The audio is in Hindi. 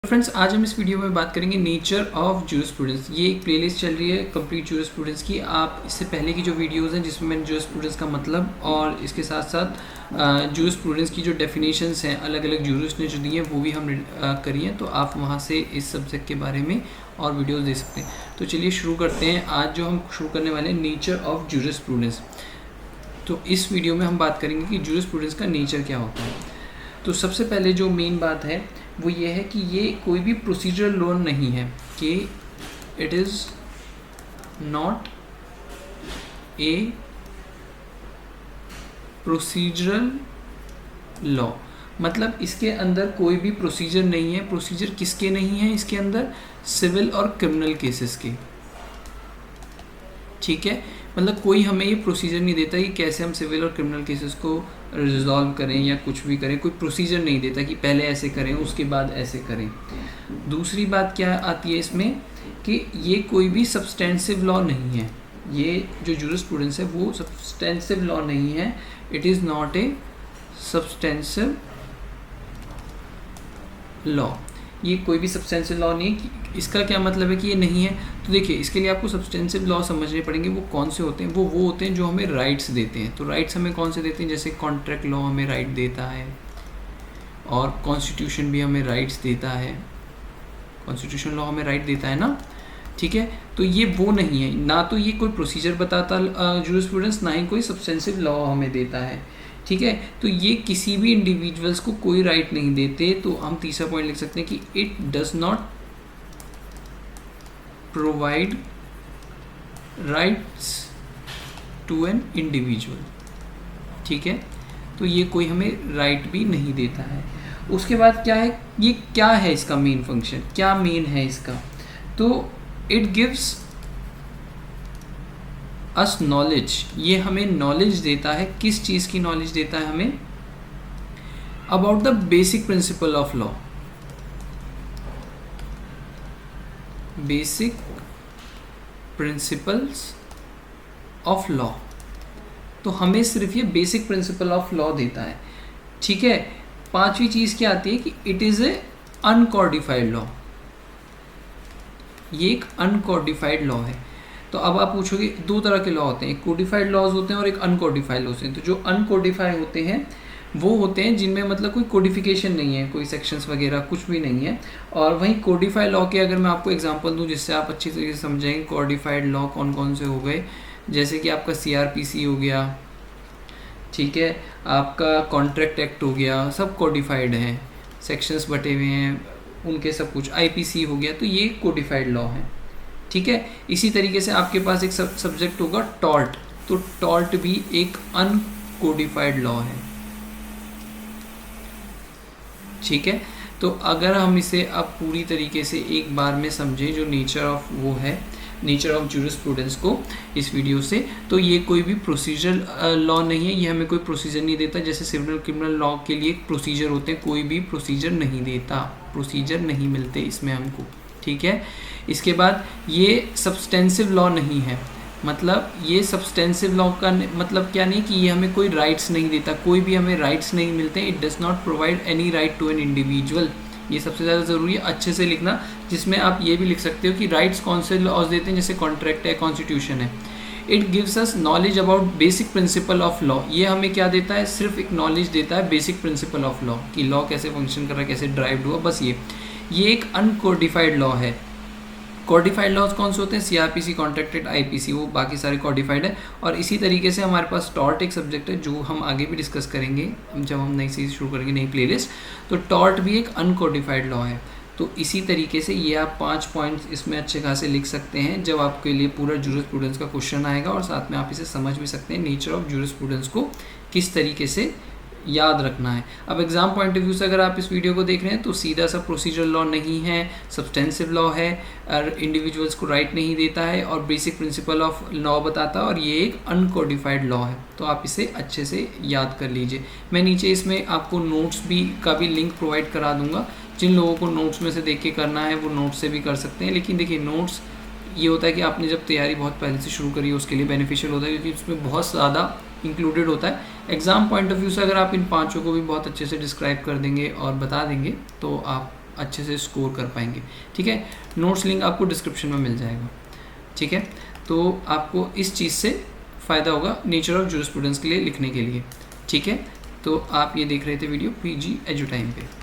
फ्रेंड्स, आज हम इस वीडियो में बात करेंगे नेचर ऑफ जूरिस्प्रूडेंस। ये एक प्लेलिस्ट चल रही है कंप्लीट जूरिस्प्रूडेंस की। आप इससे पहले की जो वीडियोस हैं जिसमें मैंने जूरिस्प्रूडेंस का मतलब और इसके साथ साथ जूरिस्प्रूडेंस की जो डेफिनेशंस हैं अलग अलग जूरिस्ट ने जो दी हैं वो भी हमने करी हैं, तो आप वहाँ से इस सब्जेक्ट के बारे में और वीडियोज़ दे सकते हैं। तो चलिए शुरू करते हैं। आज जो हम शुरू करने वाले हैं नेचर ऑफ जूरिस्प्रूडेंस। तो इस वीडियो में हम बात करेंगे कि जूरिस्प्रूडेंस का नेचर क्या होता है। तो सबसे पहले जो मेन बात है वो ये है कि ये कोई भी प्रोसीजरल लॉ नहीं है, कि it is not a procedural law. मतलब इसके अंदर कोई भी प्रोसीजर नहीं है। प्रोसीजर किसके नहीं है इसके अंदर? सिविल और क्रिमिनल केसेस के। ठीक है, मतलब कोई हमें ये प्रोसीजर नहीं देता कि कैसे हम सिविल और क्रिमिनल केसेस को रिजॉल्व करें या कुछ भी करें। कोई प्रोसीजर नहीं देता कि पहले ऐसे करें उसके बाद ऐसे करें। दूसरी बात क्या आती है इसमें कि ये कोई भी सब्सटेंसिव लॉ नहीं है। ये जो जूरिस्प्रूडेंस है वो सब्सटेंसिव लॉ नहीं है। It is not a substantive law. ये कोई भी सब्सटेंसिव लॉ नहीं है। इसका क्या मतलब है कि ये नहीं है? तो देखिए, इसके लिए आपको सब्सटेंसिव लॉ समझने पड़ेंगे। वो कौन से होते हैं? वो होते हैं जो हमें राइट्स देते हैं। तो राइट्स हमें कौन से देते हैं? जैसे कॉन्ट्रैक्ट लॉ हमें राइट देता है और कॉन्स्टिट्यूशन भी हमें राइट्स देता है। कॉन्स्टिट्यूशन लॉ हमें राइट देता है ना, ठीक है। तो ये वो नहीं है, ना तो ये कोई प्रोसीजर बताता जूरिस्प्रूडेंस, ना ही कोई सब्सटेंसिव लॉ हमें देता है, ठीक है। तो ये किसी भी इंडिविजुअल्स को कोई राइट नहीं देते। तो हम तीसरा पॉइंट लिख सकते हैं कि it does not provide rights to an individual, ठीक है। तो ये कोई हमें राइट भी नहीं देता है। उसके बाद क्या है, ये क्या है इसका मेन फंक्शन, क्या मेन है इसका? तो इट गिव्स अस नॉलेज। ये हमें नॉलेज देता है। किस चीज़ की नॉलेज देता है हमें? About the basic principle of law. Basic principles of law. तो हमें सिर्फ ये बेसिक प्रिंसिपल ऑफ लॉ देता है, ठीक है। पांचवी चीज़ क्या आती है कि it is a uncodified law. ये एक अनकोडिफाइड लॉ है। तो अब आप पूछोगे, दो तरह के लॉ होते हैं, एक कोडिफाइड लॉज होते हैं और एक अनकोडिफाइड लॉज होते हैं। तो जो अनकोडिफाइड होते हैं वो होते हैं जिनमें मतलब कोई कोडिफिकेशन नहीं है, कोई सेक्शंस वगैरह कुछ भी नहीं है। और वहीं कोडिफाइड लॉ के अगर मैं आपको एग्जांपल दूं जिससे आप अच्छी तरीके से समझेंगे कोडिफाइड लॉ कौन कौन से हो गए, जैसे कि आपका CRPC हो गया, ठीक है, आपका कॉन्ट्रैक्ट एक्ट हो गया, सब कोडिफाइड हैं, सेक्शंस बटे हुए हैं उनके सब कुछ। IPC हो गया, तो ये कोडिफाइड लॉ है, ठीक है। इसी तरीके से आपके पास एक सब्जेक्ट होगा टॉर्ट। तो टॉर्ट भी एक अनकोडिफाइड लॉ है, ठीक है। तो अगर हम इसे अब पूरी तरीके से एक बार में समझें जो नेचर ऑफ वो है, नेचर ऑफ जूरिस्प्रूडेंस को इस वीडियो से, तो ये कोई भी प्रोसीजर लॉ नहीं है। ये हमें कोई प्रोसीजर नहीं देता। जैसे सिविल क्रिमिनल लॉ के लिए प्रोसीजर होते हैं, कोई भी प्रोसीजर नहीं देता, प्रोसीजर नहीं मिलते इसमें हमको, ठीक है। इसके बाद ये सब्सटेंसिव लॉ नहीं है। मतलब ये सब्सटेंसिव लॉ का मतलब क्या नहीं कि ये हमें कोई राइट्स नहीं देता, कोई भी हमें राइट्स नहीं मिलते। It does not provide any right to an individual. ये सबसे ज़्यादा ज़रूरी है अच्छे से लिखना, जिसमें आप ये भी लिख सकते हो कि राइट्स कौन से लॉज देते हैं, जैसे कॉन्ट्रैक्ट है, कॉन्स्टिट्यूशन है। It gives us knowledge about basic principle of law. ये हमें क्या देता है? सिर्फ एक नॉलेज देता है बेसिक प्रिंसिपल ऑफ लॉ, कि लॉ कैसे फंक्शन कर रहा है, कैसे ड्राइव्ड हुआ, बस ये एक अनकोडिफाइड लॉ है। कोडिफाइड लॉज कौन से होते हैं? CRPC, कॉन्ट्रैक्ट एक्ट, IPC, वो बाकी सारे कोडिफाइड है। और इसी तरीके से हमारे पास टॉर्ट एक सब्जेक्ट है जो हम आगे भी डिस्कस करेंगे जब हम नई सीरीज शुरू करेंगे, नई प्लेलिस्ट। तो टॉर्ट भी एक अनकोडिफाइड लॉ है। तो इसी तरीके से ये आप 5 पॉइंट्स इसमें अच्छे खासे लिख सकते हैं जब आपके लिए पूरा जूरिस्प्रूडेंस का क्वेश्चन आएगा, और साथ में आप इसे समझ भी सकते हैं नेचर ऑफ जूरिस्प्रूडेंस को किस तरीके से याद रखना है। अब एग्जाम पॉइंट ऑफ व्यू से अगर आप इस वीडियो को देख रहे हैं तो सीधा सा प्रोसीजरल लॉ नहीं है, सब्सटेंसिव लॉ है, और इंडिविजुअल्स को राइट नहीं देता है, और बेसिक प्रिंसिपल ऑफ लॉ बताता है, और ये एक अनकोडिफाइड लॉ है। तो आप इसे अच्छे से याद कर लीजिए। मैं नीचे इसमें आपको नोट्स का भी लिंक प्रोवाइड करा दूंगा। जिन लोगों को नोट्स में से देख के करना है वो नोट्स से भी कर सकते हैं। लेकिन देखिए, नोट्स ये होता है कि आपने जब तैयारी बहुत पहले से शुरू करी है उसके लिए बेनिफिशियल होता है, क्योंकि उसमें बहुत ज़्यादा इंक्लूडेड होता है। एग्ज़ाम पॉइंट ऑफ व्यू से अगर आप इन पांचों को भी बहुत अच्छे से डिस्क्राइब कर देंगे और बता देंगे तो आप अच्छे से स्कोर कर पाएंगे। ठीक है, नोट्स लिंक आपको डिस्क्रिप्शन में मिल जाएगा। ठीक है, तो आपको इस चीज़ से फ़ायदा होगा नेचर ऑफ जूरिस्प्रूडेंस के लिए लिखने के लिए। ठीक है, तो आप ये देख रहे थे वीडियो पीजी एजुटाइम पे।